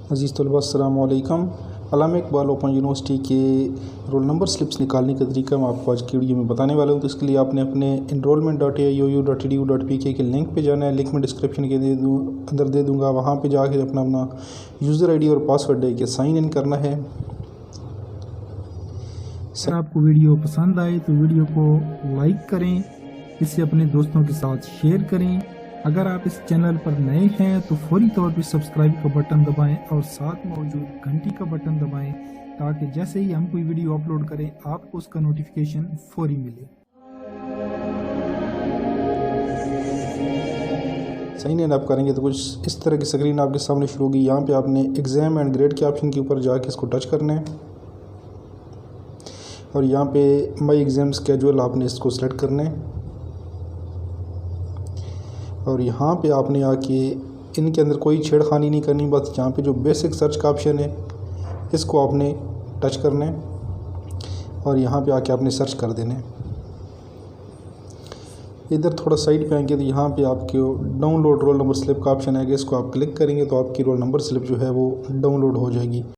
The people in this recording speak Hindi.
अज़ीज़ तलबा अस्सलामु अलैकुम। अल्लामा इकबाल ओपन यूनिवर्सिटी के रोल नंबर स्लिप्स निकालने का तरीका मैं आपको आज की वीडियो में बताने वाला हूँ। तो इसके लिए आपने अपने enrollment.auu.edu.pk के लिंक पे जाना है। लिंक में डिस्क्रिप्शन के अंदर दे दूँगा। वहाँ पे जाकर अपना यूज़र आईडी और पासवर्ड दे के साइन इन करना है। अगर आपको वीडियो पसंद आए तो वीडियो को लाइक करें, इसे अपने दोस्तों के साथ शेयर करें। अगर आप इस चैनल पर नए हैं तो फौरी तौर पर सब्सक्राइब का बटन दबाएं और साथ मौजूद घंटी का बटन दबाएं ताकि जैसे ही हम कोई वीडियो अपलोड करें आपको उसका नोटिफिकेशन फौरी मिले। साइन इन आप करेंगे तो कुछ इस तरह की स्क्रीन आपके सामने शुरू होगी। यहाँ पे आपने एग्ज़ाम एंड ग्रेड के ऑप्शन के ऊपर जाके इसको टच करना है और यहाँ पे माई एग्ज़ाम स्केड्यूल आपने इसको सेलेक्ट करना है और यहाँ पे आपने आके इनके अंदर कोई छेड़खानी नहीं करनी। बस यहाँ पे जो बेसिक सर्च का ऑप्शन है इसको आपने टच करना है और यहाँ पे आके आपने सर्च कर देना है। इधर थोड़ा साइड पे आएंगे तो यहाँ पे आपके डाउनलोड रोल नंबर स्लिप का ऑप्शन आएगा। इसको आप क्लिक करेंगे तो आपकी रोल नंबर स्लिप जो है वो डाउनलोड हो जाएगी।